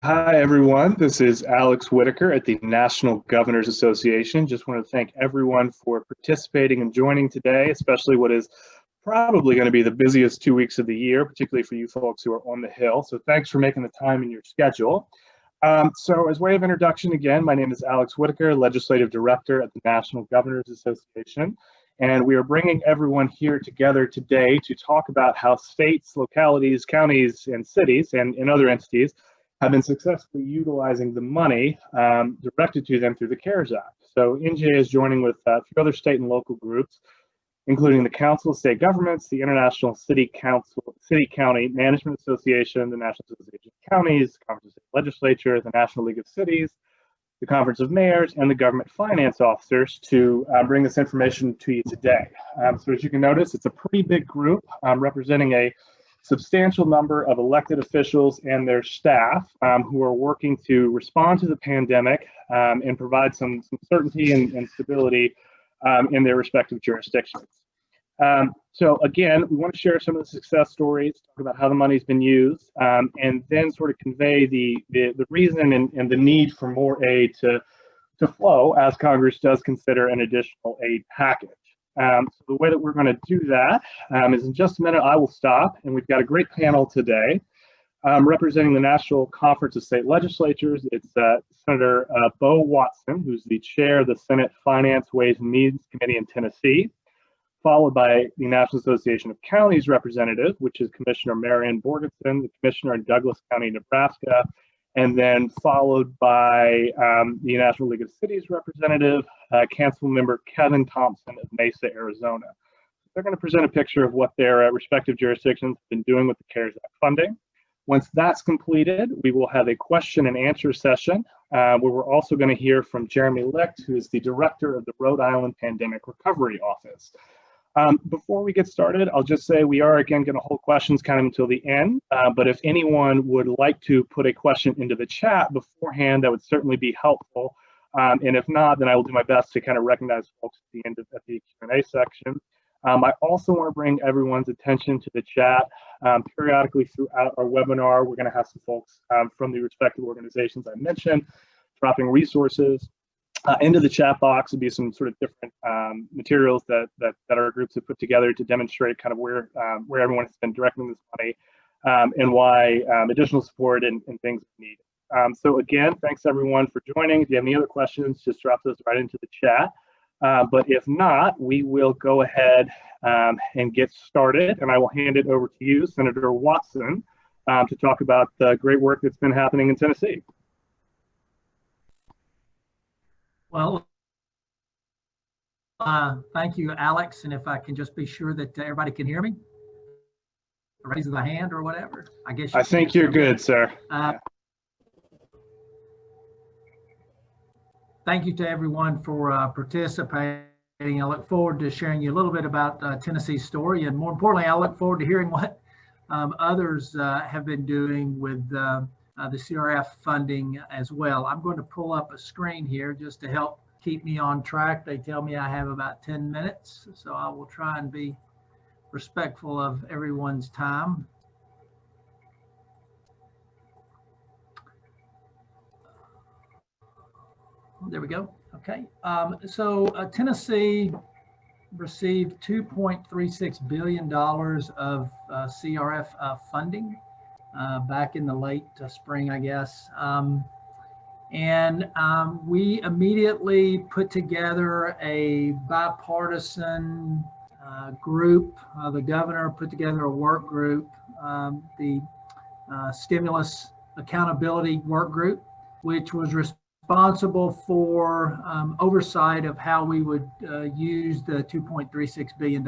Hi, everyone. This is Alex Whitaker at the National Governors Association. Just want to thank everyone for participating and joining today, especially what is probably going to be the busiest 2 weeks of the year, particularly for you folks who are on the Hill. So thanks for making the time in your schedule. So as way of introduction, again, my name is Alex Whitaker, Legislative Director at the National Governors Association. And we are bringing everyone here together today to talk about how states, localities, counties, and cities, and other entities have been successfully utilizing the money directed to them through the CARES Act. So NGA is joining with a few other state and local groups, including the Council of State Governments, the International City County Management Association, the National Association of Counties, the Conference of State Legislatures, the National League of Cities, the Conference of Mayors, and the Government Finance Officers to bring this information to you today. So as you can notice, it's a pretty big group representing a substantial number of elected officials and their staff who are working to respond to the pandemic and provide some certainty and stability in their respective jurisdictions. So again, we want to share some of the success stories, talk about how the money's been used, and then sort of convey the reason and the need for more aid to flow as Congress does consider an additional aid package. So the way that we're going to do that is in just a minute I will stop, and we've got a great panel today representing the National Conference of State Legislatures. It's Senator Bo Watson, who's the chair of the Senate Finance, Ways and Means Committee in Tennessee, followed by the National Association of Counties representative, which is Commissioner Marion Borgenson, the commissioner in Douglas County, Nebraska, and then followed by the National League of Cities representative, Council member Kevin Thompson of Mesa, Arizona. They're going to present a picture of what their respective jurisdictions have been doing with the CARES Act funding. Once that's completed, we will have a question and answer session where we're also going to hear from Jeremy Licht, who is the director of the Rhode Island Pandemic Recovery Office. Before we get started, I'll just say we are again going to hold questions kind of until the end, but if anyone would like to put a question into the chat beforehand, that would certainly be helpful. And if not, then I will do my best to kind of recognize folks at the end of the Q&A section. I also want to bring everyone's attention to the chat. Periodically throughout our webinar, we're going to have some folks from the respective organizations I mentioned dropping resources into the chat box. Would be some sort of different materials that our groups have put together to demonstrate kind of where everyone has been directing this money and why additional support and things are needed. So again, thanks everyone for joining. If you have any other questions, just drop those right into the chat. But if not, we will go ahead and get started, and I will hand it over to you, Senator Watson, to talk about the great work that's been happening in Tennessee. Well, thank you, Alex. And if I can just be sure that everybody can hear me, raise the hand or whatever. I think you're good, sir. Thank you to everyone for participating. I look forward to sharing you a little bit about Tennessee's story, and more importantly, I look forward to hearing what others have been doing with the CRF funding as well. I'm going to pull up a screen here just to help keep me on track. They tell me I have about 10 minutes, so I will try and be respectful of everyone's time. There we go. Okay. So Tennessee received $2.36 billion of CRF funding back in the late spring, I guess. We immediately put together a bipartisan group. The governor put together a work group, the Stimulus Accountability Work Group, which was responsible for oversight of how we would use the $2.36 billion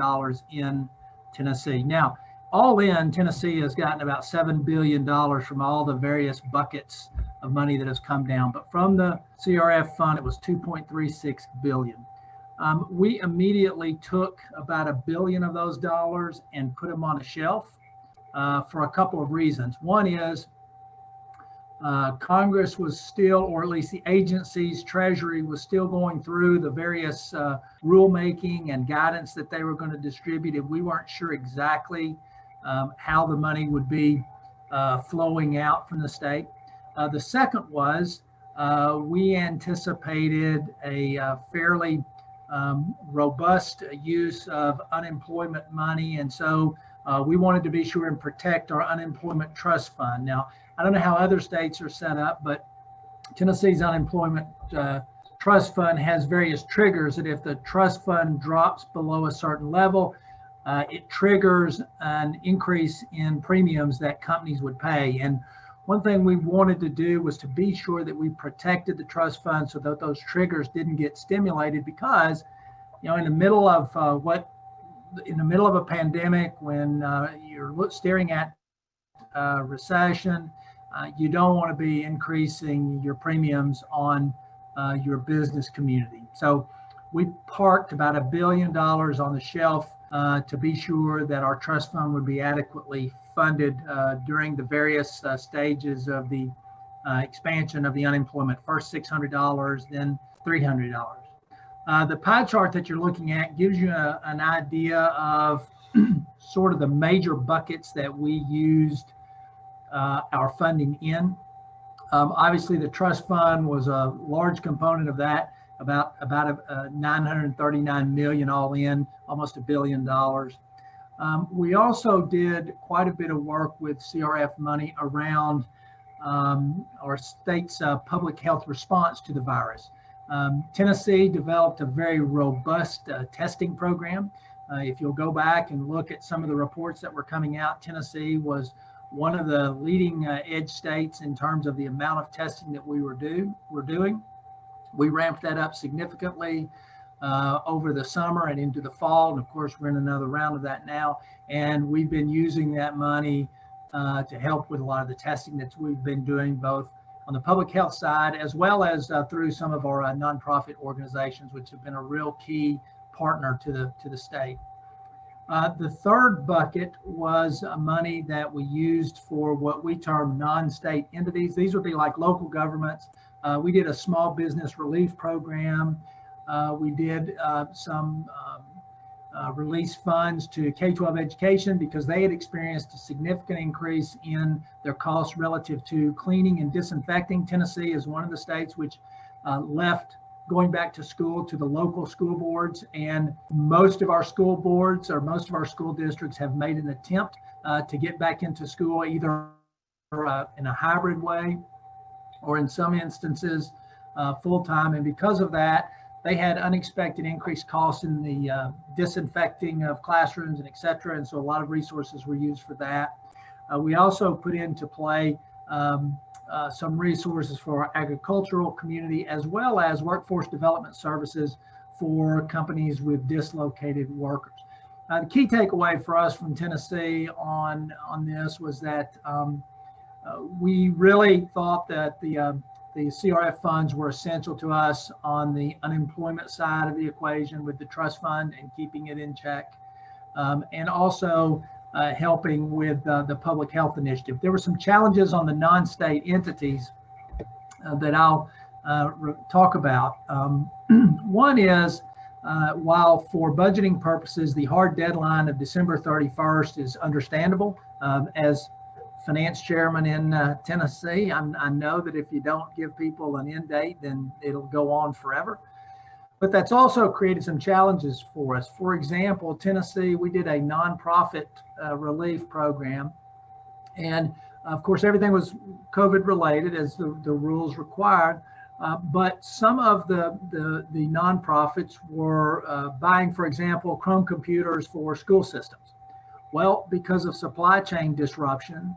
in Tennessee. Now, all in, Tennessee has gotten about $7 billion from all the various buckets of money that has come down. But from the CRF fund, it was $2.36 billion. We immediately took about $1 billion of those dollars and put them on a shelf for a couple of reasons. One is Congress was still, or at least the agencies, Treasury was still going through the various rulemaking and guidance that they were going to distribute, and we weren't sure exactly how the money would be flowing out from the state. The second was we anticipated a fairly robust use of unemployment money. And so we wanted to be sure and protect our unemployment trust fund. Now, I don't know how other states are set up, but Tennessee's unemployment trust fund has various triggers that if the trust fund drops below a certain level, it triggers an increase in premiums that companies would pay. And one thing we wanted to do was to be sure that we protected the trust fund so that those triggers didn't get stimulated, because, in the middle of a pandemic, when you're staring at recession, you don't want to be increasing your premiums on your business community. So we parked about $1 billion on the shelf to be sure that our trust fund would be adequately funded during the various stages of the expansion of the unemployment. First $600, then $300. The pie chart that you're looking at gives you an idea of sort of the major buckets that we used our funding in. Obviously, the trust fund was a large component of that, about $939 million all in, almost $1 billion. We also did quite a bit of work with CRF money around our state's public health response to the virus. Tennessee developed a very robust testing program. If you'll go back and look at some of the reports that were coming out, Tennessee was one of the leading edge states in terms of the amount of testing that we were doing. We ramped that up significantly over the summer and into the fall. And of course, we're in another round of that now. And we've been using that money to help with a lot of the testing that we've been doing, both on the public health side, as well as through some of our nonprofit organizations, which have been a real key partner to the state. The third bucket was money that we used for what we term non-state entities. These would be like local governments. We did a small business relief program. We did some release funds to K-12 education because they had experienced a significant increase in their costs relative to cleaning and disinfecting. Tennessee is one of the states which left going back to school to the local school boards, and most of our school boards or most of our school districts have made an attempt to get back into school either in a hybrid way or in some instances full-time. And because of that, they had unexpected increased costs in the disinfecting of classrooms and et cetera. And so a lot of resources were used for that. We also put into play some resources for our agricultural community, as well as workforce development services for companies with dislocated workers. The key takeaway for us from Tennessee on this was that we really thought that the CRF funds were essential to us on the unemployment side of the equation with the trust fund and keeping it in check, and also helping with the public health initiative. There were some challenges on the non-state entities that I'll talk about. One is, while for budgeting purposes, the hard deadline of December 31st is understandable. As finance chairman in Tennessee, I know that if you don't give people an end date, then it'll go on forever. But that's also created some challenges for us. For example, Tennessee, we did a nonprofit relief program. And of course, everything was COVID related as the rules required. But some of the nonprofits were buying, for example, Chrome computers for school systems. Well, because of supply chain disruption,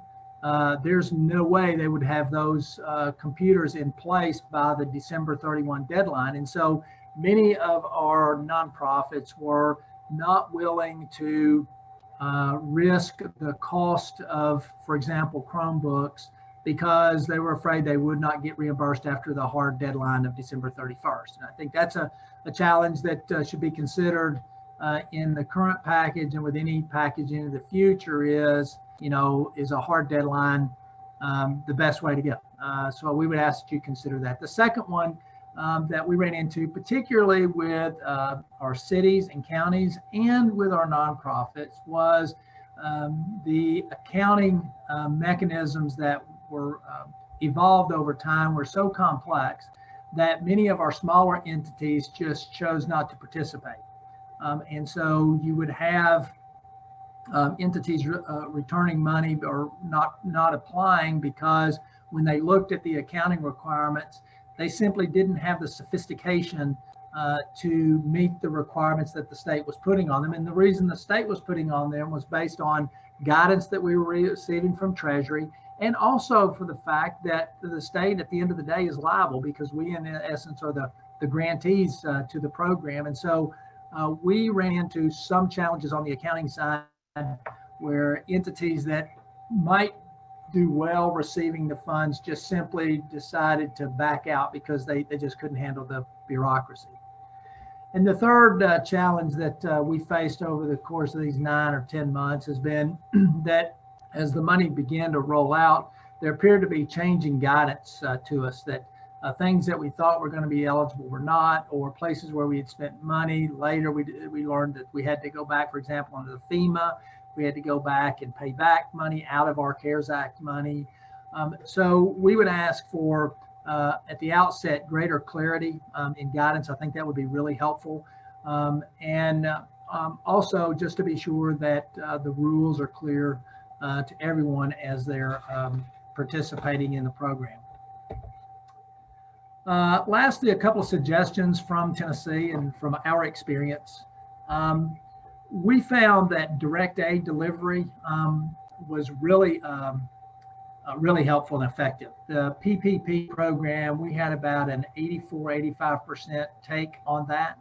there's no way they would have those computers in place by the December 31 deadline. And so many of our nonprofits were not willing to risk the cost of, for example, Chromebooks, because they were afraid they would not get reimbursed after the hard deadline of December 31st. And I think that's a challenge that should be considered in the current package and with any package into the future is a hard deadline the best way to go? So we would ask that you consider that. The second one that we ran into, particularly with our cities and counties and with our nonprofits, was the accounting mechanisms that were evolved over time were so complex that many of our smaller entities just chose not to participate. And so you would have entities returning money or not applying because when they looked at the accounting requirements, they simply didn't have the sophistication to meet the requirements that the state was putting on them. And the reason the state was putting on them was based on guidance that we were receiving from Treasury, and also for the fact that the state at the end of the day is liable because we in essence are the grantees to the program. And so we ran into some challenges on the accounting side where entities that might do well receiving the funds just simply decided to back out because they just couldn't handle the bureaucracy. And the third challenge that we faced over the course of these 9 or 10 months has been that as the money began to roll out, there appeared to be changing guidance to us that things that we thought were going to be eligible were not, or places where we had spent money. Later, we learned that we had to go back, for example, under the FEMA. We had to go back and pay back money out of our CARES Act money. So we would ask for, at the outset, greater clarity in guidance. I think that would be really helpful. And also just to be sure that the rules are clear to everyone as they're participating in the program. Lastly, a couple of suggestions from Tennessee and from our experience. We found that direct aid delivery was really helpful and effective. The PPP program, we had about an 84–85% take on that,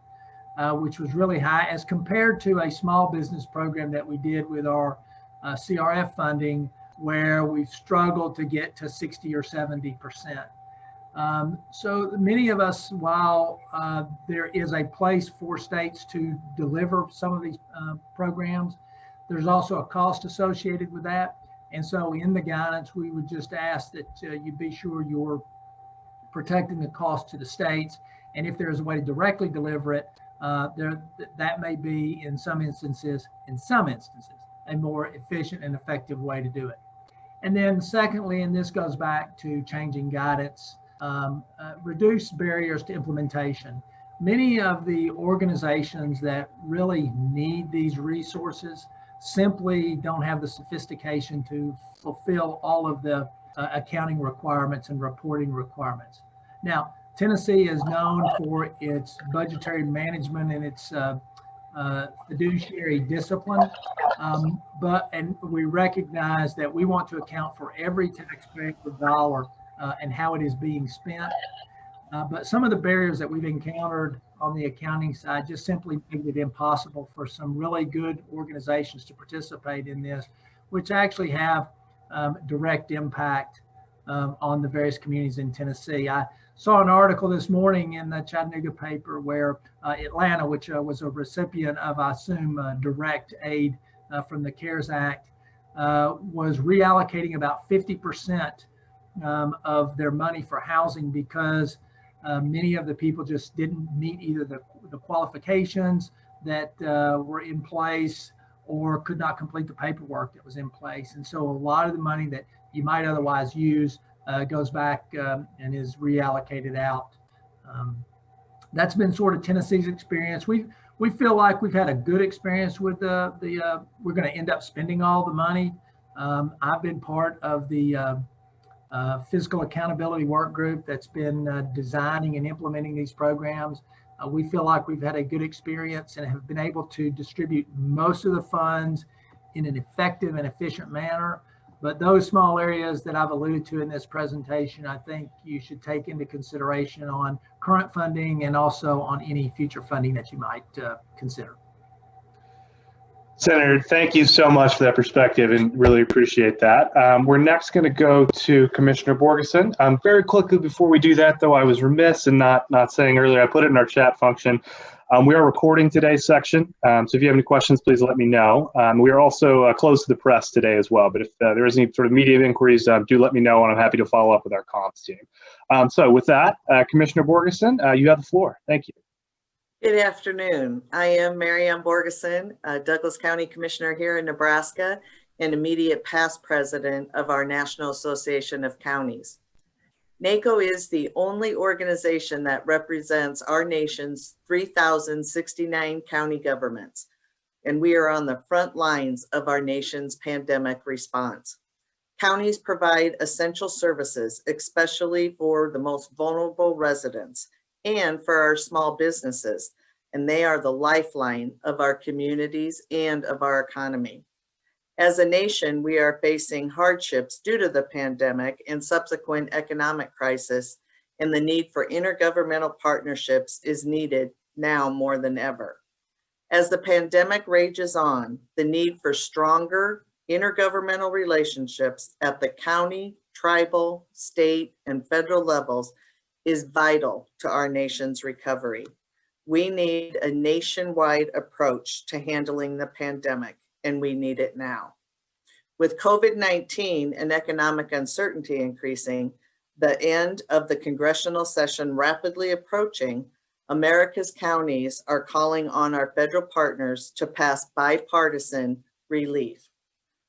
which was really high as compared to a small business program that we did with our CRF funding, where we've struggled to get to 60 or 70%. So many of us, while there is a place for states to deliver some of these programs, there's also a cost associated with that. And so in the guidance, we would just ask that you be sure you're protecting the cost to the states. And if there's a way to directly deliver it, that may be in some instances, a more efficient and effective way to do it. And then secondly, and this goes back to changing guidance, reduce barriers to implementation. Many of the organizations that really need these resources simply don't have the sophistication to fulfill all of the accounting requirements and reporting requirements. Now, Tennessee is known for its budgetary management and its fiduciary discipline, and we recognize that we want to account for every taxpayer dollar and how it is being spent. But some of the barriers that we've encountered on the accounting side just simply make it impossible for some really good organizations to participate in this, which actually have direct impact on the various communities in Tennessee. I saw an article this morning in the Chattanooga paper where Atlanta, which was a recipient of, I assume, direct aid from the CARES Act, was reallocating about 50% of their money for housing because many of the people just didn't meet either the qualifications that were in place or could not complete the paperwork that was in place. And so a lot of the money that you might otherwise use goes back and is reallocated out. That's been sort of Tennessee's experience. We feel like we've had a good experience with we're going to end up spending all the money. I've been part of the fiscal accountability work group that's been designing and implementing these programs. We feel like we've had a good experience and have been able to distribute most of the funds in an effective and efficient manner. But those small areas that I've alluded to in this presentation, I think you should take into consideration on current funding and also on any future funding that you might consider. Senator, thank you so much for that perspective and really appreciate that. We're next going to go to Commissioner Borgeson. Very quickly before we do that, though, I was remiss in not saying earlier, I put it in our chat function. We are recording today's section, so if you have any questions, please let me know. We are also closed to the press today as well, but if there is any sort of media inquiries, do let me know, and I'm happy to follow up with our comms team. So with that, Commissioner Borgeson, you have the floor. Thank you. Good afternoon. I am Mary Ann Borgeson, Douglas County Commissioner here in Nebraska and immediate past president of our National Association of Counties. NACO is the only organization that represents our nation's 3,069 county governments, and we are on the front lines of our nation's pandemic response. Counties provide essential services, especially for the most vulnerable residents and for our small businesses, and they are the lifeline of our communities and of our economy. As a nation, we are facing hardships due to the pandemic and subsequent economic crisis, and the need for intergovernmental partnerships is needed now more than ever. As the pandemic rages on, the need for stronger intergovernmental relationships at the county, tribal, state, and federal levels is vital to our nation's recovery. We need a nationwide approach to handling the pandemic, and we need it now. With COVID-19 and economic uncertainty increasing, the end of the congressional session rapidly approaching, America's counties are calling on our federal partners to pass bipartisan relief.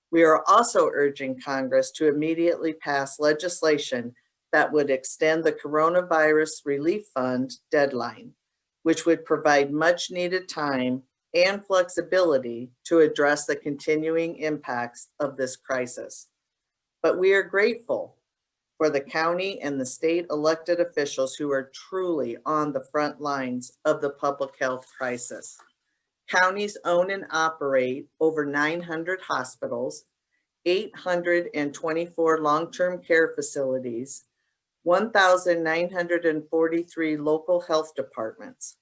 We are also urging Congress to immediately pass legislation that would extend the Coronavirus Relief Fund deadline, which would provide much needed time and flexibility to address the continuing impacts of this crisis. But we are grateful for the county and the state elected officials who are truly on the front lines of the public health crisis. Counties own and operate over 900 hospitals, 824 long-term care facilities, 1,943 local health departments.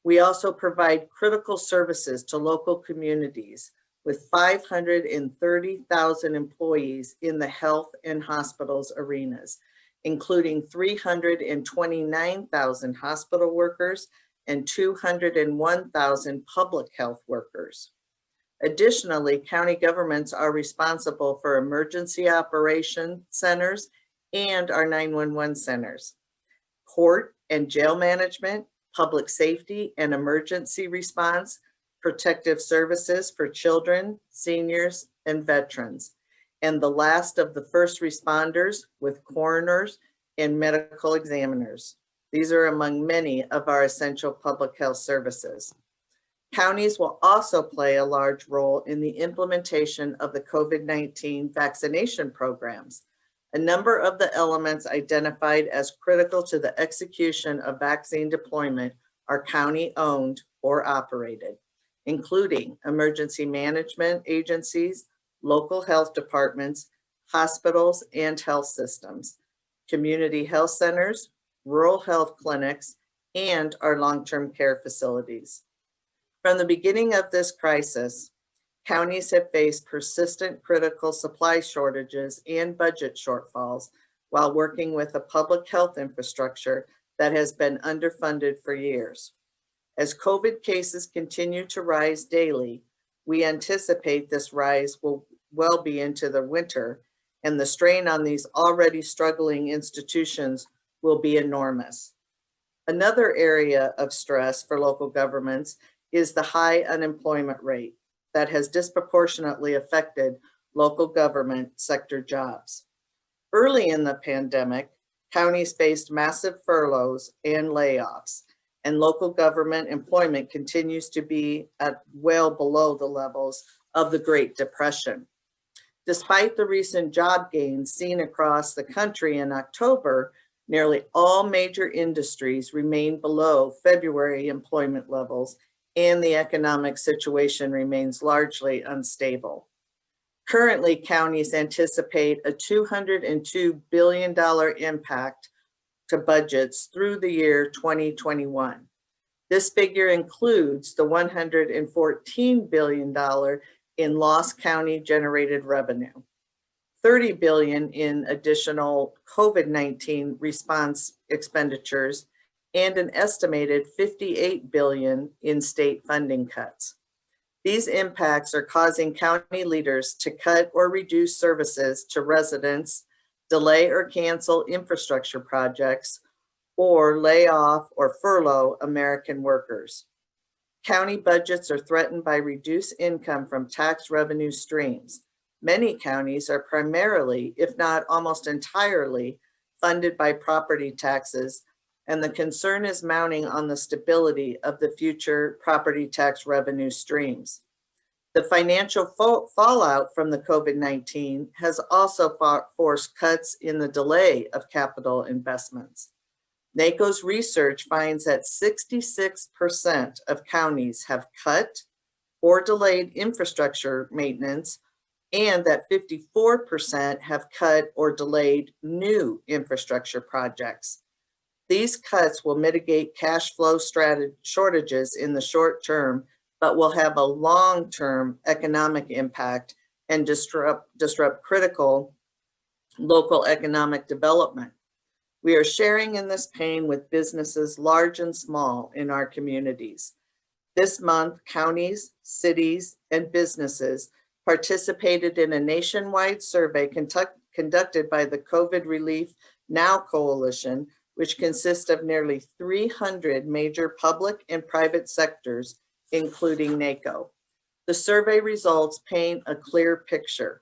We also provide critical services to local communities with 530,000 employees in the health and hospitals arenas, including 329,000 hospital workers and 201,000 public health workers. Additionally, county governments are responsible for emergency operation centers and our 911 centers, court and jail management, public safety and emergency response, protective services for children, seniors, and veterans, and the last of the first responders with coroners and medical examiners. These are among many of our essential public health services. Counties will also play a large role in the implementation of the COVID-19 vaccination programs. A number of the elements identified as critical to the execution of vaccine deployment are county-owned or operated, including emergency management agencies, local health departments, hospitals and health systems, community health centers, rural health clinics, and our long-term care facilities. From the beginning of this crisis, counties have faced persistent critical supply shortages and budget shortfalls while working with a public health infrastructure that has been underfunded for years. As COVID cases continue to rise daily, we anticipate this rise will well be into the winter, and the strain on these already struggling institutions will be enormous. Another area of stress for local governments is the high unemployment rate that has disproportionately affected local government sector jobs. Early in the pandemic, counties faced massive furloughs and layoffs, and local government employment continues to be at well below the levels of the Great Depression. Despite the recent job gains seen across the country in October, nearly all major industries remain below February employment levels, and the economic situation remains largely unstable. Currently, counties anticipate a $202 billion impact to budgets through the year 2021. This figure includes the $114 billion in lost county generated revenue, $30 billion in additional COVID-19 response expenditures, and an estimated $58 billion in state funding cuts. These impacts are causing county leaders to cut or reduce services to residents, delay or cancel infrastructure projects, or lay off or furlough American workers. County budgets are threatened by reduced income from tax revenue streams. Many counties are primarily, if not almost entirely, funded by property taxes, and the concern is mounting on the stability of the future property tax revenue streams. The financial fallout from the COVID-19 has also forced cuts in the delay of capital investments. NACO's research finds that 66% of counties have cut or delayed infrastructure maintenance, and that 54% have cut or delayed new infrastructure projects. These cuts will mitigate cash flow shortages in the short term, but will have a long-term economic impact and disrupt critical local economic development. We are sharing in this pain with businesses large and small in our communities. This month, counties, cities, and businesses participated in a nationwide survey conducted by the COVID Relief Now Coalition, which consists of nearly 300 major public and private sectors, including NACO. The survey results paint a clear picture.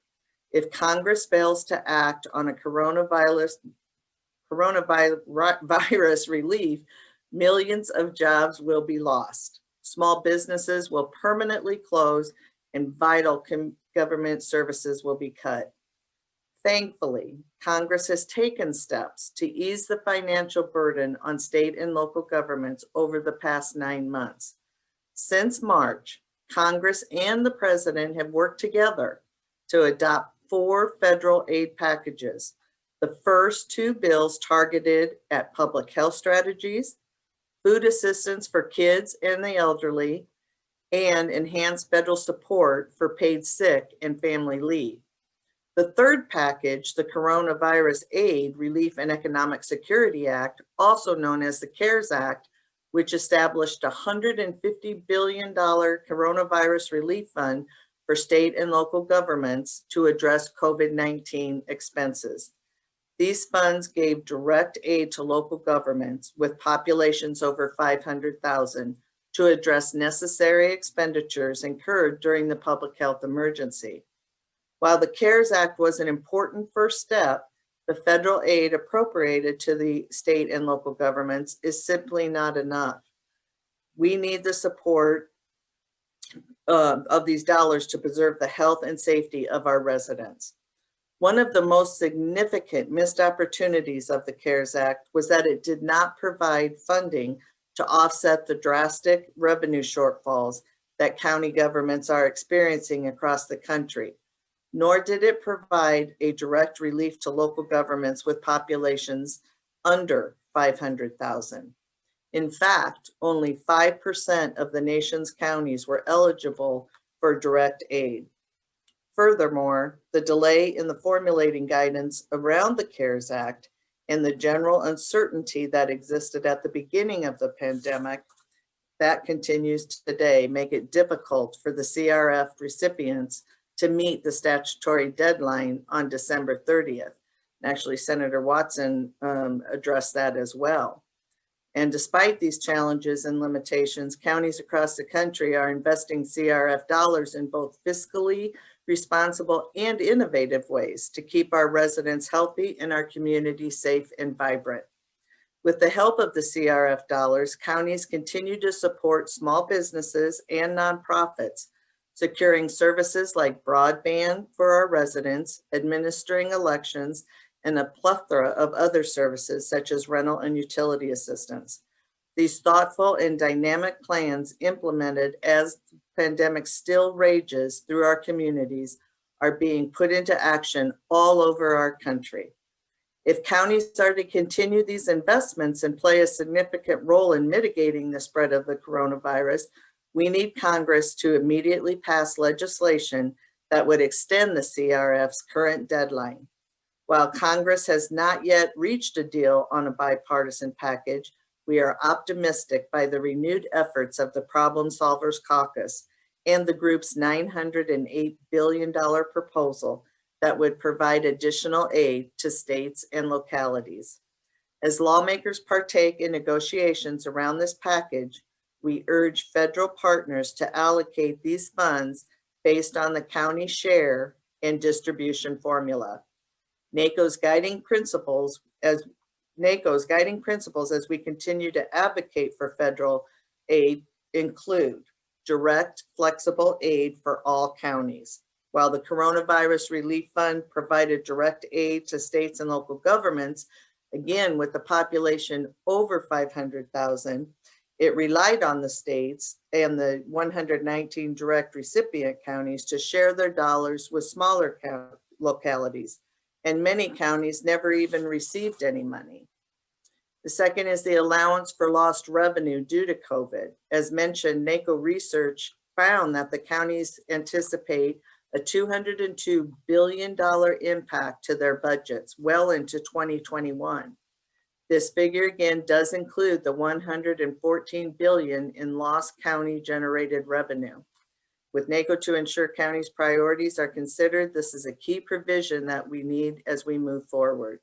If Congress fails to act on a coronavirus relief, millions of jobs will be lost. Small businesses will permanently close and vital government services will be cut. Thankfully, Congress has taken steps to ease the financial burden on state and local governments over the past 9 months. Since March, Congress and the President have worked together to adopt 4 federal aid packages. The first 2 bills targeted at public health strategies, food assistance for kids and the elderly, and enhanced federal support for paid sick and family leave. The third package, the Coronavirus Aid, Relief, and Economic Security Act, also known as the CARES Act, which established a $150 billion coronavirus relief fund for state and local governments to address COVID-19 expenses. These funds gave direct aid to local governments with populations over 500,000 to address necessary expenditures incurred during the public health emergency. While the CARES Act was an important first step, the federal aid appropriated to the state and local governments is simply not enough. We need the support of these dollars to preserve the health and safety of our residents. One of the most significant missed opportunities of the CARES Act was that it did not provide funding to offset the drastic revenue shortfalls that county governments are experiencing across the country, nor did it provide a direct relief to local governments with populations under 500,000. In fact, only 5% of the nation's counties were eligible for direct aid. Furthermore, the delay in the formulating guidance around the CARES Act and the general uncertainty that existed at the beginning of the pandemic that continues today make it difficult for the CRF recipients to meet the statutory deadline on December 30th. And actually, Senator Watson addressed that as well. And despite these challenges and limitations, counties across the country are investing CRF dollars in both fiscally responsible and innovative ways to keep our residents healthy and our community safe and vibrant. With the help of the CRF dollars, counties continue to support small businesses and nonprofits, securing services like broadband for our residents, administering elections, and a plethora of other services such as rental and utility assistance. These thoughtful and dynamic plans implemented as the pandemic still rages through our communities are being put into action all over our country. If counties are to continue these investments and play a significant role in mitigating the spread of the coronavirus, we need Congress to immediately pass legislation that would extend the CRF's current deadline. While Congress has not yet reached a deal on a bipartisan package, we are optimistic by the renewed efforts of the Problem Solvers Caucus and the group's $908 billion proposal that would provide additional aid to states and localities. As lawmakers partake in negotiations around this package, we urge federal partners to allocate these funds based on the county share and distribution formula. NACO's guiding principles as we continue to advocate for federal aid include direct, flexible aid for all counties. While the Coronavirus Relief Fund provided direct aid to states and local governments, again, with the population over 500,000, it relied on the states and the 119 direct recipient counties to share their dollars with smaller localities, and many counties never even received any money. The second is the allowance for lost revenue due to COVID. As mentioned, NACO research found that the counties anticipate a $202 billion impact to their budgets well into 2021. This figure again does include the $114 billion in lost county generated revenue. With NACO to ensure counties' priorities are considered, this is a key provision that we need as we move forward.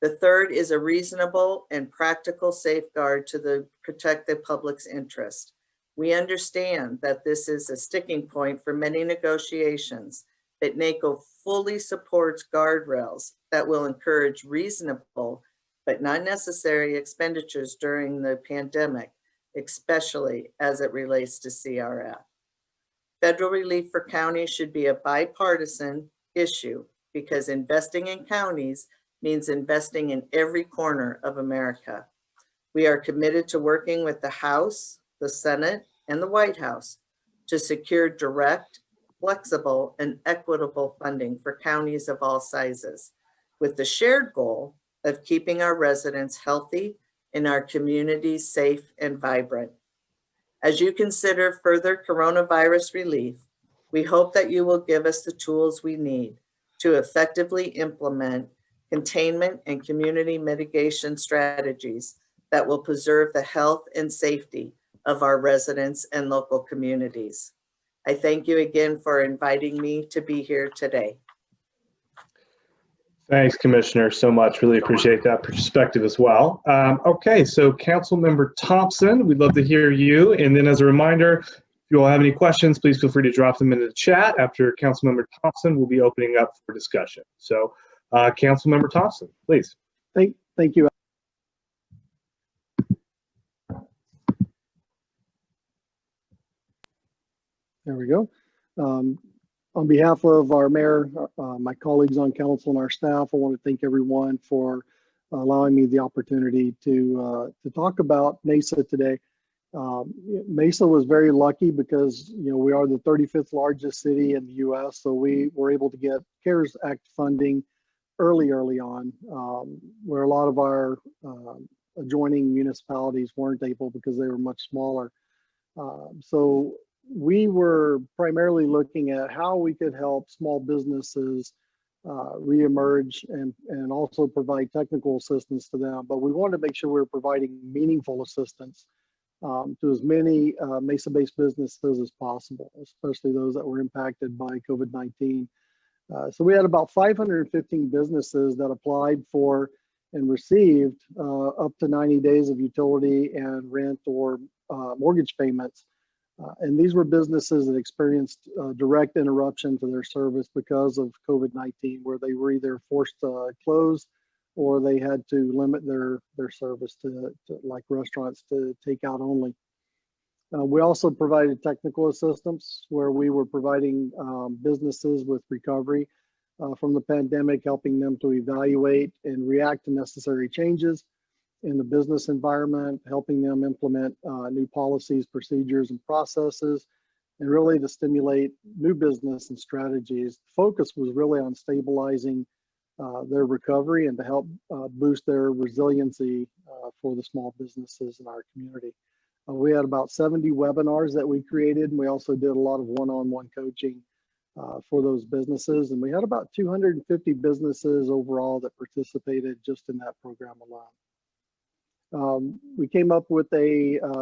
The third is a reasonable and practical safeguard to protect the public's interest. We understand that this is a sticking point for many negotiations, but NACO fully supports guardrails that will encourage reasonable but not necessary expenditures during the pandemic, especially as it relates to CRF. Federal relief for counties should be a bipartisan issue because investing in counties means investing in every corner of America. We are committed to working with the House, the Senate, and the White House to secure direct, flexible, and equitable funding for counties of all sizes, with the shared goal of keeping our residents healthy and our communities safe and vibrant. As you consider further coronavirus relief, we hope that you will give us the tools we need to effectively implement containment and community mitigation strategies that will preserve the health and safety of our residents and local communities. I thank you again for inviting me to be here today. Thanks, Commissioner, so much. Really appreciate that perspective as well. Okay, so Councilmember Thompson, we'd love to hear you. And then as a reminder, if you all have any questions, please feel free to drop them into the chat. After Councilmember Thompson, we'll be opening up for discussion. So Councilmember Thompson, please. Thank you. There we go. On behalf of our mayor, my colleagues on council, and our staff, I want to thank everyone for allowing me the opportunity to talk about Mesa today. Mesa was very lucky because we are the 35th largest city in the U.S., so we were able to get CARES Act funding early on, where a lot of our adjoining municipalities weren't able because they were much smaller. So we were primarily looking at how we could help small businesses reemerge and also provide technical assistance to them. But we wanted to make sure we were providing meaningful assistance to as many Mesa-based businesses as possible, especially those that were impacted by COVID-19. So we had about 515 businesses that applied for and received up to 90 days of utility and rent or mortgage payments. And these were businesses that experienced direct interruption to their service because of COVID-19, where they were either forced to close or they had to limit their service to like restaurants to takeout only. We also provided technical assistance where we were providing businesses with recovery from the pandemic, helping them to evaluate and react to necessary changes in the business environment, helping them implement new policies, procedures, and processes, and really to stimulate new business and strategies. The focus was really on stabilizing their recovery and to help boost their resiliency for the small businesses in our community. We had about 70 webinars that we created, and we also did a lot of one-on-one coaching for those businesses. And we had about 250 businesses overall that participated just in that program alone. We came up with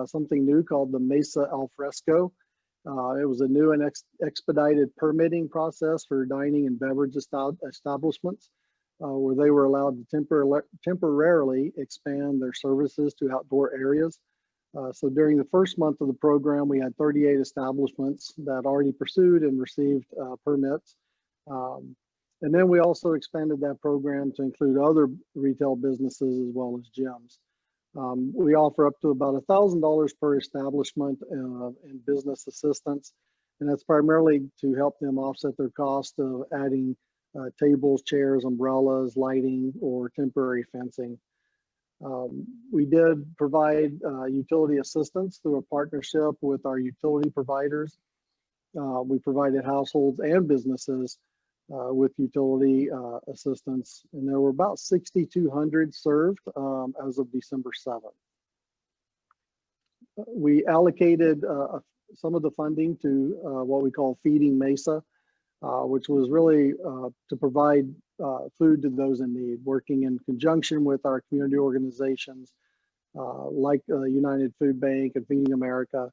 something new called the Mesa Alfresco. It was a new and expedited permitting process for dining and beverage establishments, where they were allowed to temporarily expand their services to outdoor areas. So during the first month of the program, we had 38 establishments that already pursued and received permits. And And then we also expanded that program to include other retail businesses as well as gyms. We offer up to about $1,000 per establishment in business assistance, and that's primarily to help them offset their cost of adding tables, chairs, umbrellas, lighting, or temporary fencing. We did provide utility assistance through a partnership with our utility providers. We provided households and businesses with utility assistance, and there were about 6,200 served as of December 7th. We allocated some of the funding to what we call Feeding Mesa, which was really to provide food to those in need, working in conjunction with our community organizations like United Food Bank and Feeding America.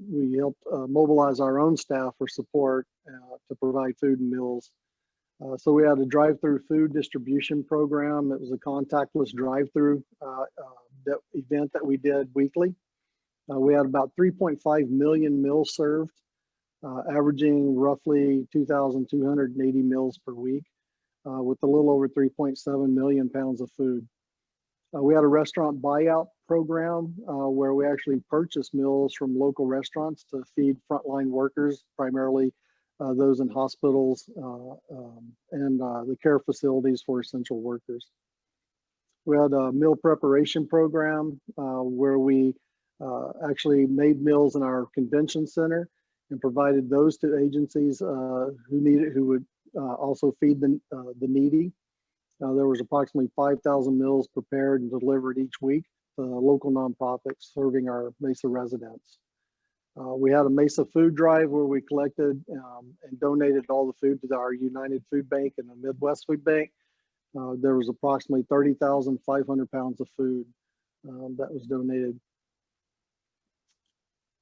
We helped mobilize our own staff for support to provide food and meals. So we had a drive-through food distribution program. It was a contactless drive-through event that we did weekly. We had about 3.5 million meals served, averaging roughly 2,280 meals per week, with a little over 3.7 million pounds of food. We had a restaurant buyout program where we actually purchased meals from local restaurants to feed frontline workers, primarily those in hospitals and the care facilities for essential workers. We had a meal preparation program where we actually made meals in our convention center and provided those to agencies who would also feed the needy. There was approximately 5,000 meals prepared and delivered each week to local nonprofits serving our Mesa residents. We had a Mesa food drive where we collected and donated all the food to our United Food Bank and the Midwest Food Bank. There was approximately 30,500 pounds of food that was donated.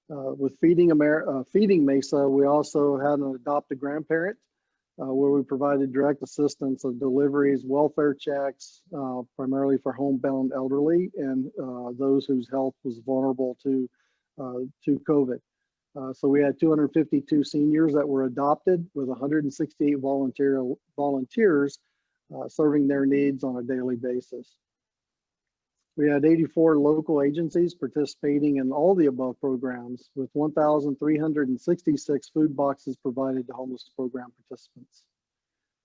With Feeding Mesa, we also had an adopt a grandparent where we provided direct assistance of deliveries, welfare checks, primarily for homebound elderly and those whose health was vulnerable to COVID. So we had 252 seniors that were adopted with 168 volunteers serving their needs on a daily basis. We had 84 local agencies participating in all the above programs with 1,366 food boxes provided to homeless program participants.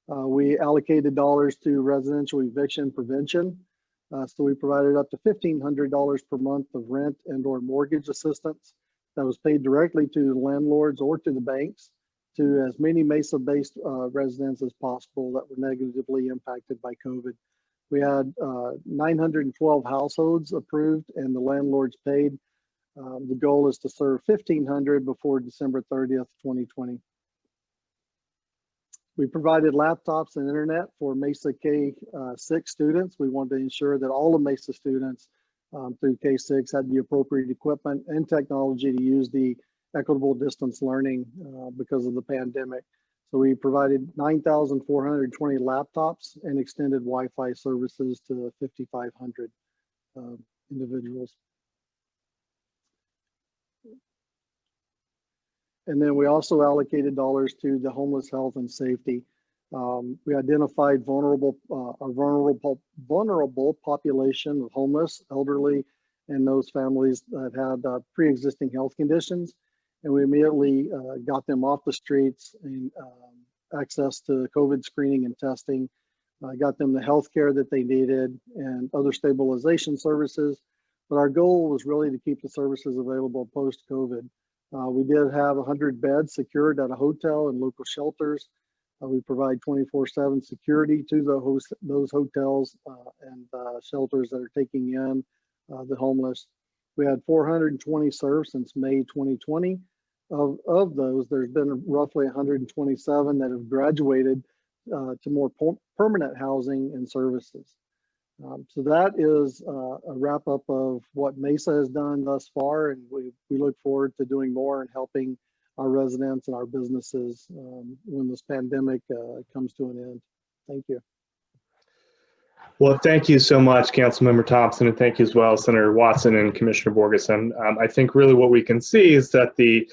We allocated dollars to residential eviction prevention. So we provided up to $1,500 per month of rent and or mortgage assistance that was paid directly to the landlords or to the banks to as many Mesa-based residents as possible that were negatively impacted by COVID. We had 912 households approved and the landlords paid. The goal is to serve 1,500 before December 30th, 2020. We provided laptops and internet for Mesa K-6 students. We wanted to ensure that all of Mesa students through K-6 had the appropriate equipment and technology to use the equitable distance learning because of the pandemic. So we provided 9,420 laptops and extended Wi-Fi services to 5,500 individuals. And then we also allocated dollars to the homeless health and safety. We identified a vulnerable population of homeless, elderly, and those families that had pre-existing health conditions. And we immediately got them off the streets and access to COVID screening and testing, got them the health care that they needed and other stabilization services. But our goal was really to keep the services available post-COVID. We did have 100 beds secured at a hotel and local shelters. We provide 24/7 security to those hotels and shelters that are taking in the homeless. We had 420 served since May 2020. Of those, there's been roughly 127 that have graduated to more permanent housing and services. So that is a wrap up of what Mesa has done thus far, and we look forward to doing more and helping our residents and our businesses when this pandemic comes to an end. Thank you. Well, thank you so much, Councilmember Thompson, and thank you as well, Senator Watson and Commissioner Borgeson. I think really what we can see is that the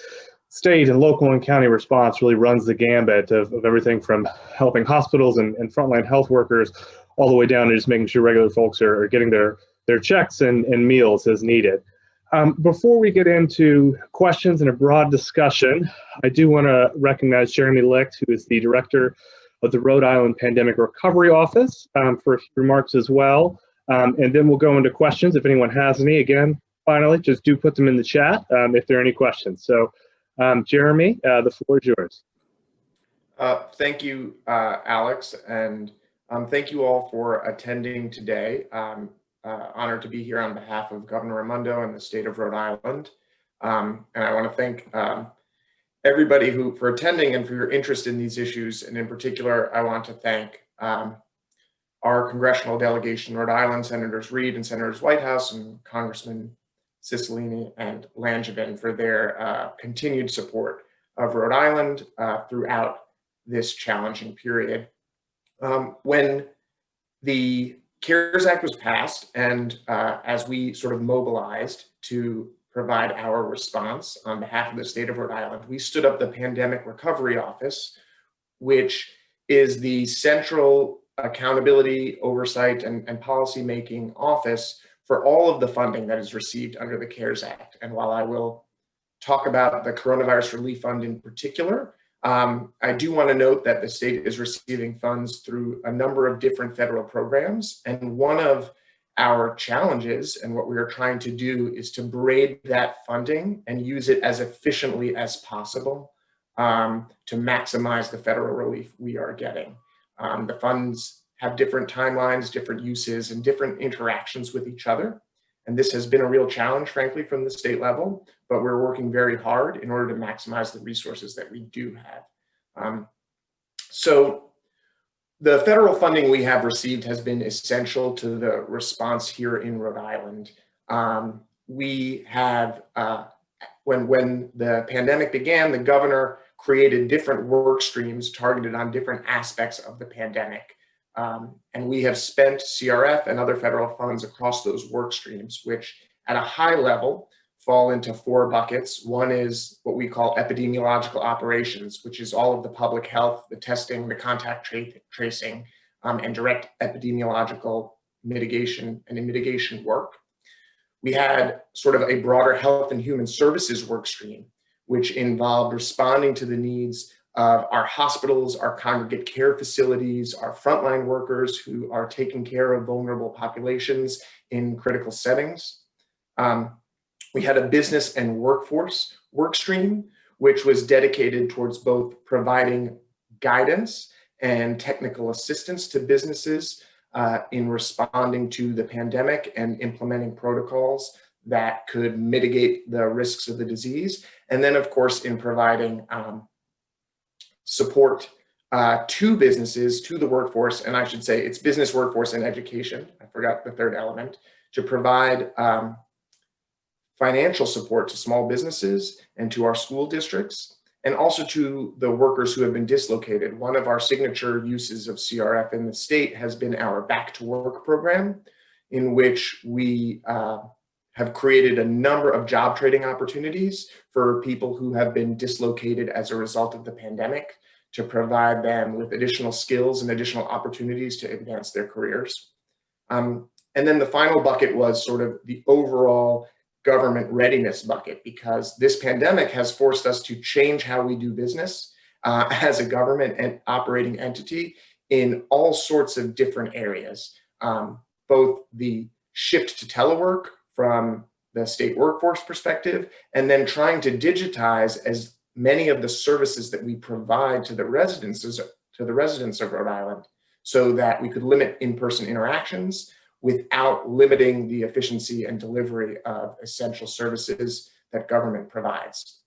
state and local and county response really runs the gambit of everything from helping hospitals and frontline health workers all the way down to just making sure regular folks are getting their checks and meals as needed. Before we get into questions and a broad discussion, I do want to recognize Jeremy Licht, who is the director of the Rhode Island Pandemic Recovery Office, for a few remarks as well. And then we'll go into questions if anyone has any. Again, finally, just do put them in the chat if there are any questions. So, Jeremy, the floor is yours. Thank you, Alex, and thank you all for attending today. Honored to be here on behalf of Governor Raimondo and the state of Rhode Island. And I want to thank everybody for attending and for your interest in these issues. And in particular, I want to thank our congressional delegation, Rhode Island, Senators Reid and Senators Whitehouse and Congressman Cicilline and Langevin for their continued support of Rhode Island throughout this challenging period. When the CARES Act was passed and as we sort of mobilized to provide our response on behalf of the state of Rhode Island, we stood up the Pandemic Recovery Office, which is the central accountability, oversight, and policy-making office for all of the funding that is received under the CARES Act. And while I will talk about the Coronavirus Relief Fund in particular, I do want to note that the state is receiving funds through a number of different federal programs. And one of our challenges and what we are trying to do is to braid that funding and use it as efficiently as possible to maximize the federal relief we are getting. The funds have different timelines, different uses, and different interactions with each other. And this has been a real challenge, frankly, from the state level, but we're working very hard in order to maximize the resources that we do have. So the federal funding we have received has been essential to the response here in Rhode Island. We have, when the pandemic began, the governor created different work streams targeted on different aspects of the pandemic. And we have spent CRF and other federal funds across those work streams, which at a high level fall into 4 buckets. One is what we call epidemiological operations, which is all of the public health, the testing, the contact tracing, and direct epidemiological mitigation and mitigation work. We had sort of a broader health and human services work stream, which involved responding to the needs of our hospitals, our congregate care facilities, our frontline workers who are taking care of vulnerable populations in critical settings. We had a business and workforce work stream, which was dedicated towards both providing guidance and technical assistance to businesses in responding to the pandemic and implementing protocols that could mitigate the risks of the disease. And then, of course, in providing support to businesses, to the workforce, and I should say it's business, workforce, and education. I forgot the third element, to provide financial support to small businesses and to our school districts, and also to the workers who have been dislocated. One of our signature uses of CRF in the state has been our Back to Work program, in which we have created a number of job training opportunities for people who have been dislocated as a result of the pandemic, to provide them with additional skills and additional opportunities to advance their careers. And then the final bucket was sort of the overall government readiness bucket, because this pandemic has forced us to change how we do business as a government and operating entity in all sorts of different areas. Both the shift to telework from the state workforce perspective, and then trying to digitize as many of the services that we provide to the residents of Rhode Island, so that we could limit in-person interactions without limiting the efficiency and delivery of essential services that government provides.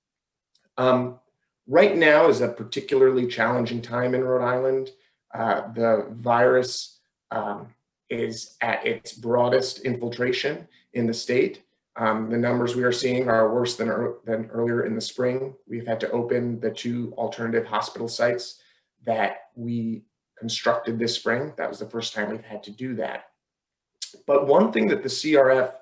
Right now is a particularly challenging time in Rhode Island. The virus is at its broadest infiltration in the state. The numbers we are seeing are worse than earlier in the spring. We've had to open the 2 alternative hospital sites that we constructed this spring. That was the first time we've had to do that. But one thing that the CRF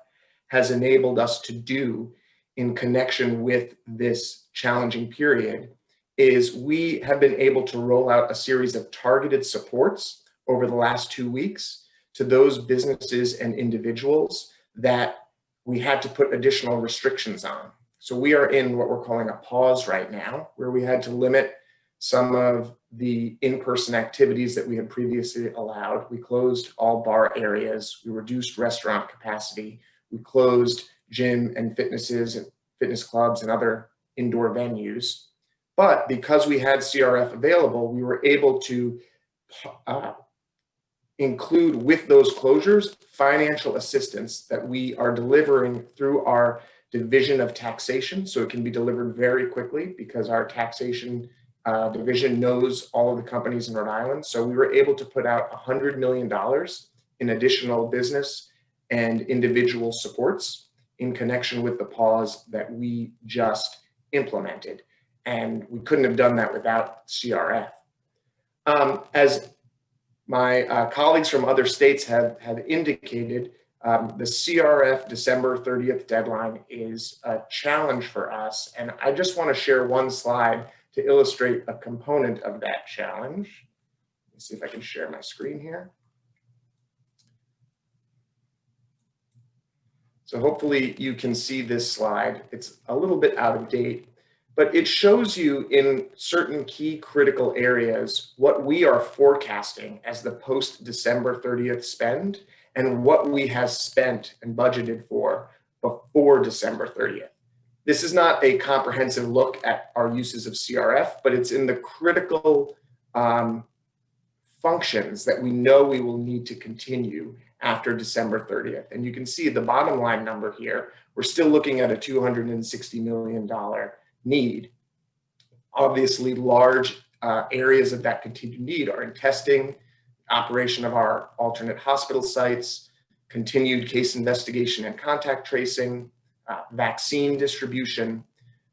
has enabled us to do in connection with this challenging period is we have been able to roll out a series of targeted supports over the last 2 weeks to those businesses and individuals that we had to put additional restrictions on. So we are in what we're calling a pause right now, where we had to limit some of the in-person activities that we had previously allowed. We closed all bar areas, we reduced restaurant capacity, we closed gym and fitnesses and fitness clubs and other indoor venues. But because we had CRF available, we were able to include with those closures financial assistance that we are delivering through our division of taxation. So it can be delivered very quickly because our taxation division knows all of the companies in Rhode Island. So we were able to put out $100 million in additional business and individual supports in connection with the pause that we just implemented. And we couldn't have done that without CRF. As my colleagues from other states have indicated, the CRF December 30th deadline is a challenge for us. And I just want to share one slide to illustrate a component of that challenge. Let's see if I can share my screen here. So hopefully you can see this slide. It's a little bit out of date, but it shows you in certain key critical areas what we are forecasting as the post-December 30th spend and what we have spent and budgeted for before December 30th. This is not a comprehensive look at our uses of CRF, but it's in the critical functions that we know we will need to continue after December 30th. And you can see the bottom line number here. We're still looking at a $260 million need. Obviously, large areas of that continued need are in testing, operation of our alternate hospital sites, continued case investigation and contact tracing, vaccine distribution.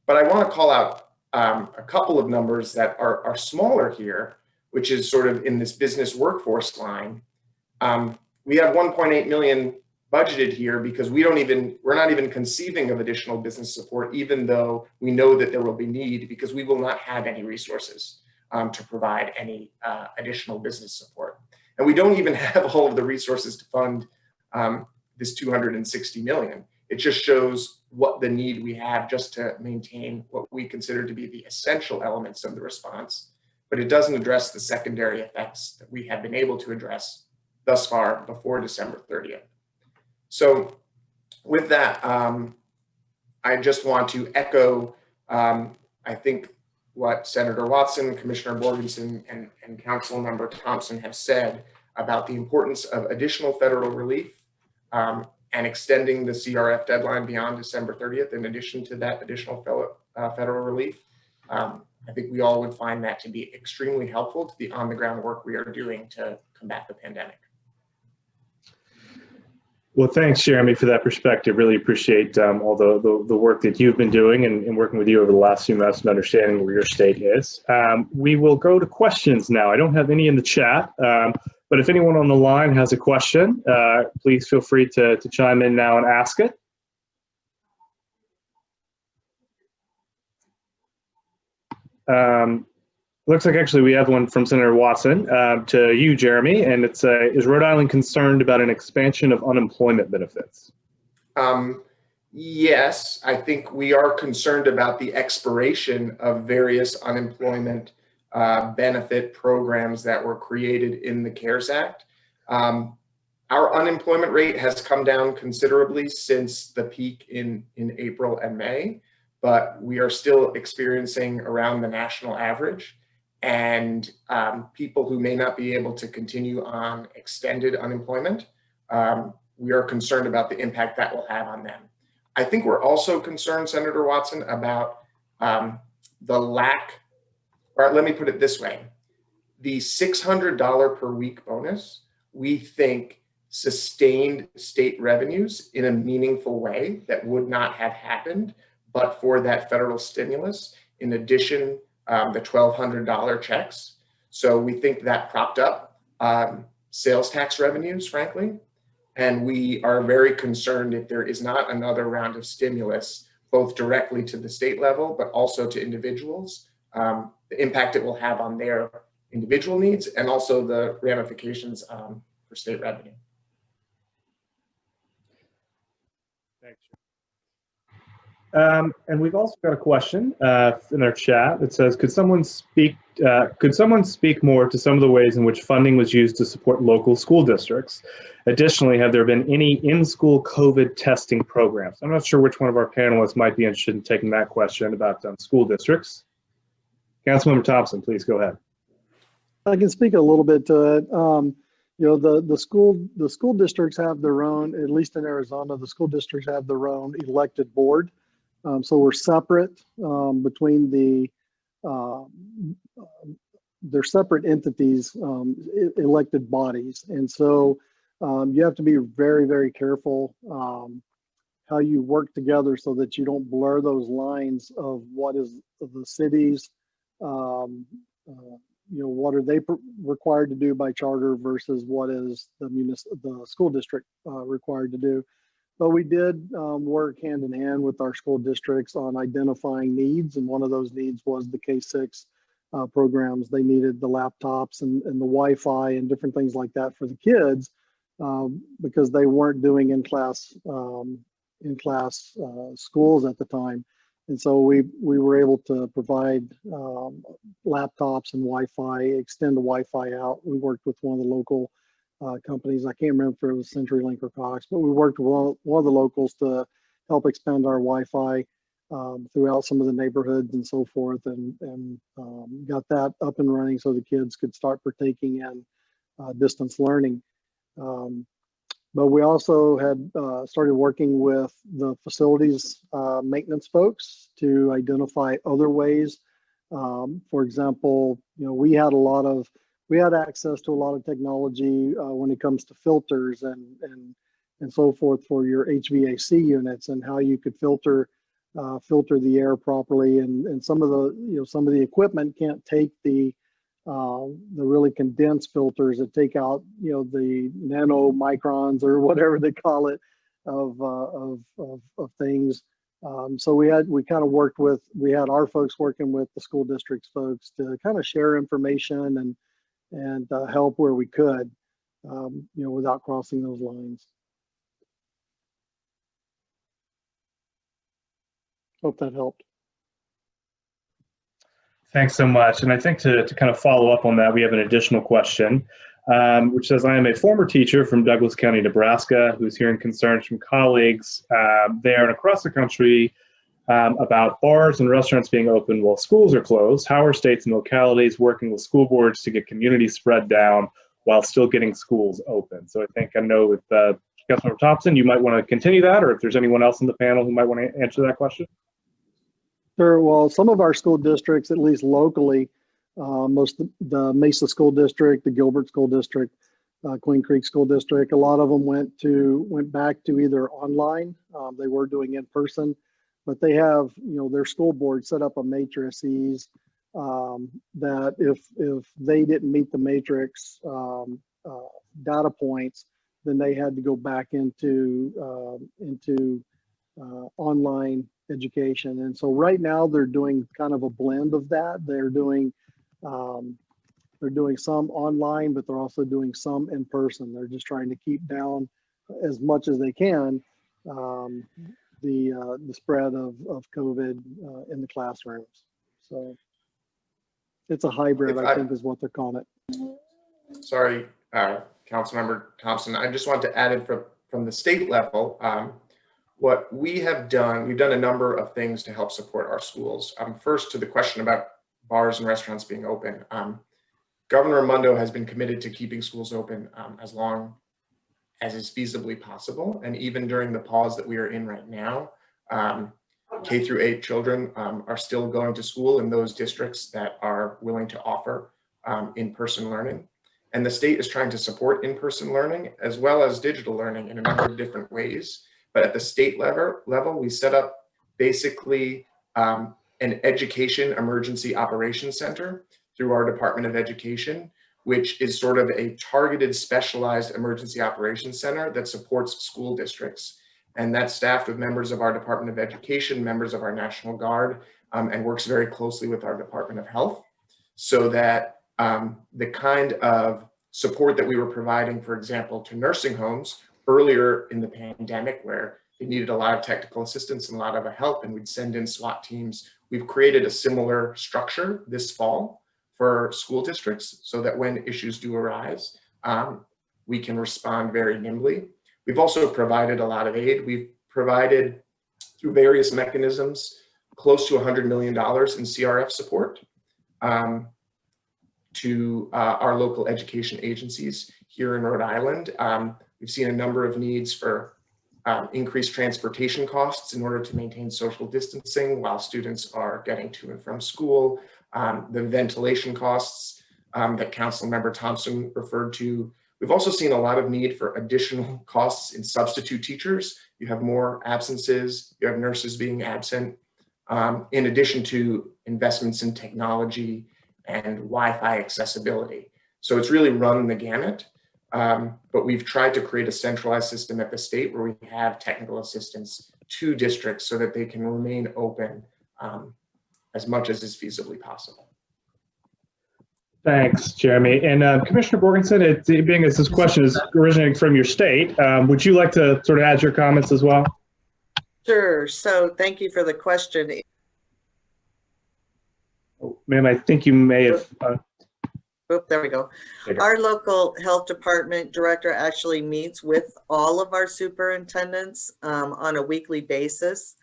But I want to call out a couple of numbers that are smaller here, which is sort of in this business workforce line. We have 1.8 million budgeted here because we're not even conceiving of additional business support, even though we know that there will be need, because we will not have any resources to provide any additional business support. And we don't even have all of the resources to fund this 260 million. It just shows what the need we have just to maintain what we consider to be the essential elements of the response, but it doesn't address the secondary effects that we have been able to address thus far before December 30th. So with that, I just want to echo, I think, what Senator Watson, Commissioner Borgenson, and Council Member Thompson have said about the importance of additional federal relief and extending the CRF deadline beyond December 30th, in addition to that additional federal relief. I think we all would find that to be extremely helpful to the on-the-ground work we are doing to combat the pandemic. Well, thanks, Jeremy, for that perspective. Really appreciate all the work that you've been doing and working with you over the last few months and understanding where your state is. We will go to questions now. I don't have any in the chat, but if anyone on the line has a question, please feel free to chime in now and ask it. Looks like actually we have one from Senator Watson to you, Jeremy, and it's is Rhode Island concerned about an expansion of unemployment benefits? Yes, I think we are concerned about the expiration of various unemployment benefit programs that were created in the CARES Act. Our unemployment rate has come down considerably since the peak in April and May, but we are still experiencing around the national average. And people who may not be able to continue on extended unemployment, we are concerned about the impact that will have on them. I think we're also concerned, Senator Watson, about the lack, or let me put it this way, the $600 per week bonus, we think sustained state revenues in a meaningful way that would not have happened but for that federal stimulus, in addition the $1,200 checks. So we think that propped up sales tax revenues, frankly. And we are very concerned if there is not another round of stimulus both directly to the state level, but also to individuals, the impact it will have on their individual needs, and also the ramifications for state revenue. Thanks. And we've also got a question in our chat that says, could someone speak more to some of the ways in which funding was used to support local school districts? Additionally, have there been any in-school COVID testing programs? I'm not sure which one of our panelists might be interested in taking that question about school districts. Councilmember Thompson, please go ahead. I can speak a little bit to it. You know, the school districts have their own, at least in Arizona, the school districts have their own elected board. So we're separate between they're separate entities, elected bodies. And so you have to be very, very careful how you work together so that you don't blur those lines of what is the city's, you know, what are they required to do by charter versus what is the school district required to do. But we did work hand in hand with our school districts on identifying needs, and one of those needs was the K-6 programs. They needed the laptops and the Wi-Fi and different things like that for the kids because they weren't doing in-class schools at the time. And so we were able to provide laptops and Wi-Fi, extend the Wi-Fi out. We worked with one of the local companies. I can't remember if it was CenturyLink or Cox, but we worked with one of the locals to help expand our Wi-Fi throughout some of the neighborhoods and so forth, and got that up and running so the kids could start partaking in distance learning. But we also had started working with the facilities maintenance folks to identify other ways. For example, you know, we had access to a lot of technology when it comes to filters and so forth for your HVAC units and how you could filter the air properly. And some of the equipment can't take the really condensed filters that take out, you know, the nanomicrons or whatever they call it of things. So we kind of worked with, we had our folks working with the school districts folks to kind of share information and help where we could, you know, without crossing those lines. Hope that helped. Thanks so much. And I think to kind of follow up on that, we have an additional question, which says, I am a former teacher from Douglas County, Nebraska, who's hearing concerns from colleagues there and across the country about bars and restaurants being open while schools are closed. How are states and localities working with school boards to get community spread down while still getting schools open? So I know with Councilmember Thompson, you might want to continue that, or if there's anyone else in the panel who might want to answer that question. Sure. Well, some of our school districts, at least locally, the Mesa School District, the Gilbert School District, Queen Creek School District, a lot of them went back to either online. They were doing in person, but they have, you know, their school board set up a matrices that if they didn't meet the matrix data points, then they had to go back into online education. And so right now they're doing kind of a blend of that. They're doing some online, but they're also doing some in person. They're just trying to keep down as much as they can the spread of COVID in the classrooms. So it's a hybrid, I think is what they're calling it. Sorry, Councilmember Thompson, I just want to add in from the state level, what we have done, we've done a number of things to help support our schools. First, to the question about bars and restaurants being open. Governor Raimondo has been committed to keeping schools open as long as is feasibly possible. And even during the pause that we are in right now, K through 8 children are still going to school in those districts that are willing to offer in-person learning. And the state is trying to support in-person learning as well as digital learning in a number of different ways. But at the state level, we set up basically an education emergency operations center through our Department of Education, which is sort of a targeted specialized emergency operations center that supports school districts. And that's staffed with members of our Department of Education, members of our National Guard, and works very closely with our Department of Health, so that the kind of support that we were providing, for example, to nursing homes earlier in the pandemic, where they needed a lot of technical assistance and a lot of help, and we'd send in SWAT teams. We've created a similar structure this fall for school districts, so that when issues do arise, we can respond very nimbly. We've also provided a lot of aid. We've provided, through various mechanisms, close to $100 million in CRF support to our local education agencies here in Rhode Island. We've seen a number of needs for increased transportation costs in order to maintain social distancing while students are getting to and from school, the ventilation costs that Councilmember Thompson referred to. We've also seen a lot of need for additional costs in substitute teachers. You have more absences, you have nurses being absent, in addition to investments in technology and Wi-Fi accessibility. So it's really run the gamut, but we've tried to create a centralized system at the state where we have technical assistance to districts so that they can remain open as much as is feasibly possible. Thanks, Jeremy. And Commissioner Borgensen, being as this question is originating from your state, would you like to sort of add your comments as well? Sure. So thank you for the question. Oh, ma'am, I think you may have. Oh, there we go. Our local health department director actually meets with all of our superintendents on a weekly basis.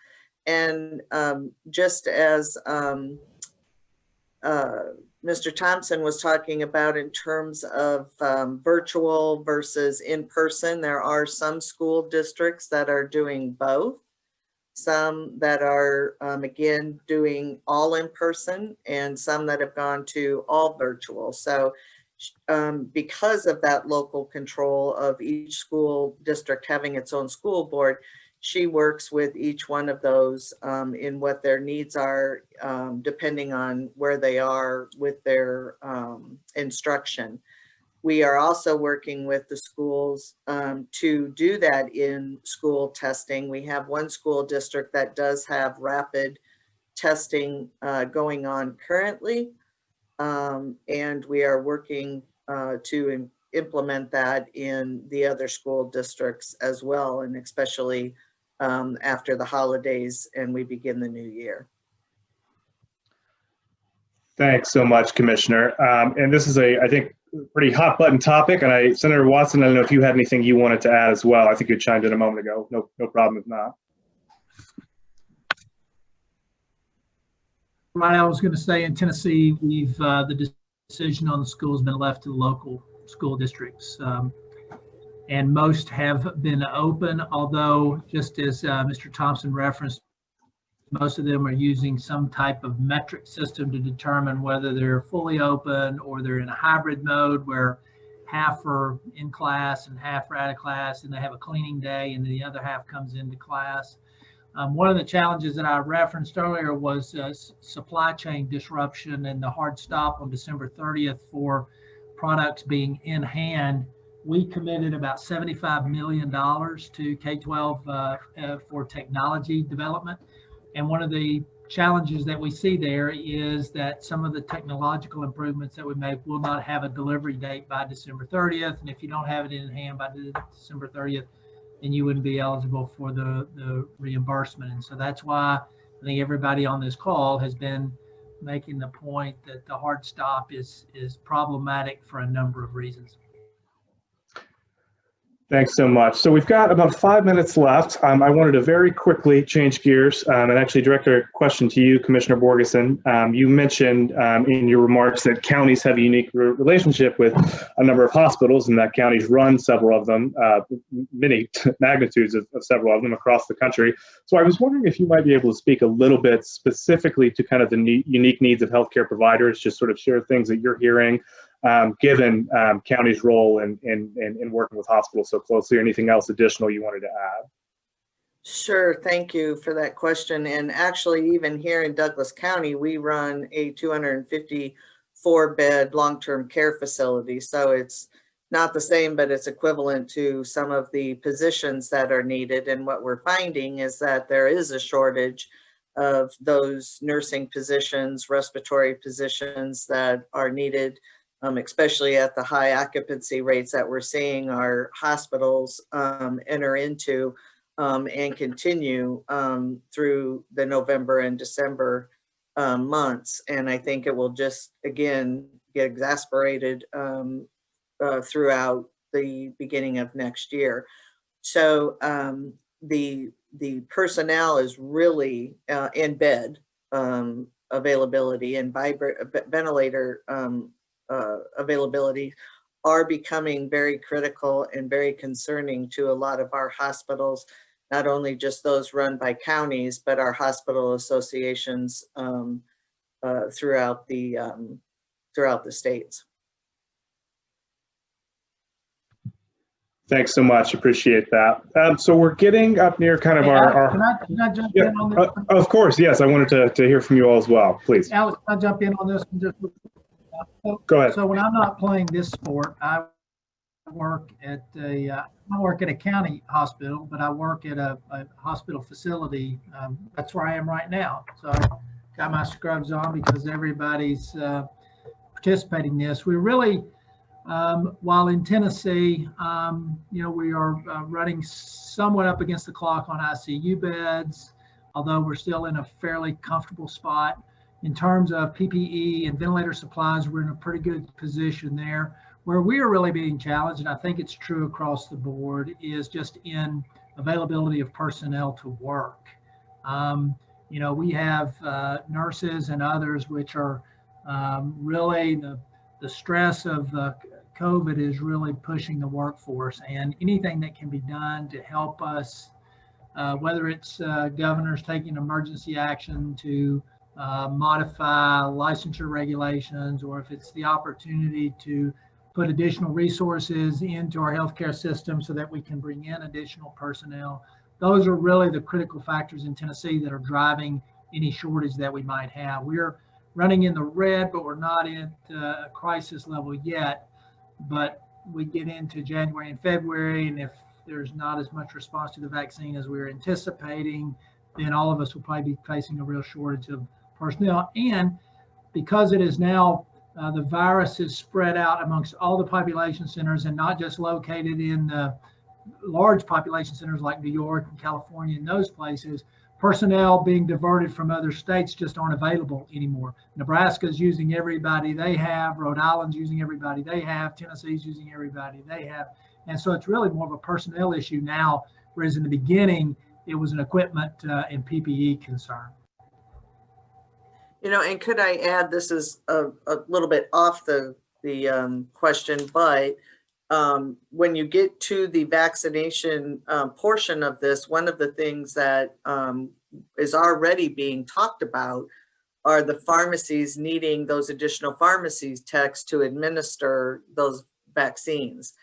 And just as Mr. Thompson was talking about in terms of virtual versus in-person, there are some school districts that are doing both. Some that are, again, doing all in person, and some that have gone to all virtual. So because of that local control of each school district having its own school board, she works with each one of those in what their needs are, depending on where they are with their instruction. We are also working with the schools to do that in school testing. We have one school district that does have rapid testing going on currently, and we are working to implement that in the other school districts as well, and especially after the holidays and we begin the new year. Thanks so much, Commissioner. And this is I think, pretty hot button topic. And Senator Watson, I don't know if you had anything you wanted to add as well. I think you chimed in a moment ago. No problem if not. Right, I was going to say in Tennessee, the decision on the school has been left to the local school districts. And most have been open, although just as Mr. Thompson referenced, most of them are using some type of metric system to determine whether they're fully open or they're in a hybrid mode where half are in class and half are out of class, and they have a cleaning day and the other half comes into class. One of the challenges that I referenced earlier was supply chain disruption and the hard stop on December 30th for products being in hand. We committed about $75 million to K-12 for technology development. And one of the challenges that we see there is that some of the technological improvements that we make will not have a delivery date by December 30th. And if you don't have it in hand by December 30th, then you wouldn't be eligible for the reimbursement. And so that's why I think everybody on this call has been making the point that the hard stop is problematic for a number of reasons. Thanks so much. So we've got about 5 minutes left. I wanted to very quickly change gears and actually direct a question to you, Commissioner Borgensen. You mentioned in your remarks that counties have a unique relationship with a number of hospitals, and that counties run several of them, many magnitudes of several of them across the country. So I was wondering if you might be able to speak a little bit specifically to kind of the unique needs of healthcare providers, just sort of share things that you're hearing, given county's role in working with hospitals so closely, or anything else additional you wanted to add? Sure, thank you for that question. And actually, even here in Douglas County, we run a 254-bed long-term care facility. So it's not the same, but it's equivalent to some of the positions that are needed. And what we're finding is that there is a shortage of those nursing positions, respiratory positions that are needed, especially at the high occupancy rates that we're seeing our hospitals enter into and continue through the November and December months. And I think it will just, again, get exacerbated throughout the beginning of next year. So the personnel is really in bed availability and ventilator availability are becoming very critical and very concerning to a lot of our hospitals, not only just those run by counties, but our hospital associations throughout the states. Thanks so much. Appreciate that. So we're getting up near kind of Hey, our Alex, can I jump in on this? of course, yes. I wanted to hear from you all as well, please. Alex, can I jump in on this? Go ahead. So when I'm not playing this sport, I work at a county hospital, but I work at a hospital facility. That's where I am right now. So I got my scrubs on because everybody's participating in this. We're really, while in Tennessee, we are running somewhat up against the clock on ICU beds, although we're still in a fairly comfortable spot. In terms of PPE and ventilator supplies, we're in a pretty good position there. Where we are really being challenged, and I think it's true across the board, is just in availability of personnel to work. We have nurses and others which are really the stress of COVID is really pushing the workforce, and anything that can be done to help us, whether it's governors taking emergency action to modify licensure regulations, or if it's the opportunity to put additional resources into our healthcare system so that we can bring in additional personnel. Those are really the critical factors in Tennessee that are driving any shortage that we might have. We're running in the red, but we're not at a crisis level yet. But we get into January and February, and if there's not as much response to the vaccine as we're anticipating, then all of us will probably be facing a real shortage of personnel. And because it is now the virus is spread out amongst all the population centers and not just located in large population centers like New York and California and those places, personnel being diverted from other states just aren't available anymore. Nebraska's using everybody they have, Rhode Island's using everybody they have, Tennessee's using everybody they have. And so it's really more of a personnel issue now, whereas in the beginning, it was an equipment and PPE concern. And could I add, this is a little bit off the question, but when you get to the vaccination portion of this, one of the things that is already being talked about are the pharmacies needing those additional pharmacies techs to administer those vaccines.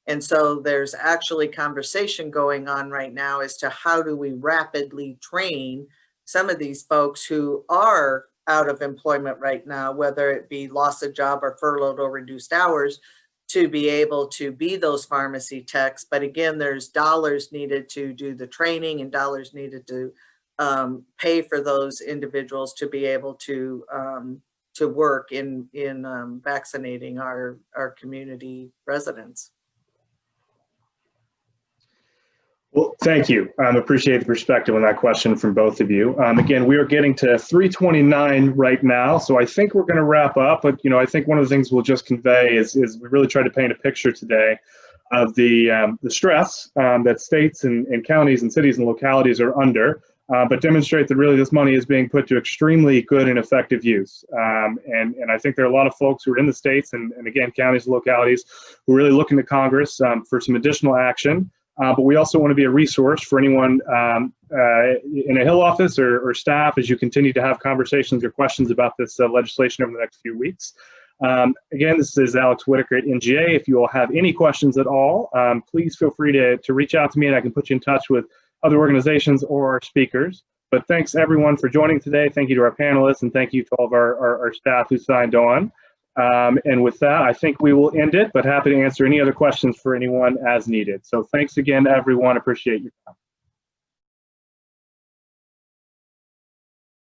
And so there's actually conversation going on right now as to how do we rapidly train some of these folks who are out of employment right now, whether it be loss of job or furloughed or reduced hours, to be able to be those pharmacy techs. But again, there's dollars needed to do the training and dollars needed to pay for those individuals to be able to work in vaccinating our community residents. Well, thank you. Appreciate the perspective on that question from both of you. Again, we are getting to 3:29 right now, so I think we're going to wrap up. But I think one of the things we'll just convey is we really try to paint a picture today of the stress that states and counties and cities and localities are under, but demonstrate that really this money is being put to extremely good and effective use. And I think there are a lot of folks who are in the states and again counties and localities who are really looking to Congress for some additional action. But we also want to be a resource for anyone in a Hill office or staff as you continue to have conversations or questions about this legislation over the next few weeks. Again, this is Alex Whitaker at NGA. If you all have any questions at all, please feel free to reach out to me and I can put you in touch with other organizations or our speakers. But thanks everyone for joining today. Thank you to our panelists and thank you to all of our staff who signed on. And with that, I think we will end it, but happy to answer any other questions for anyone as needed. So thanks again, everyone. Appreciate your time.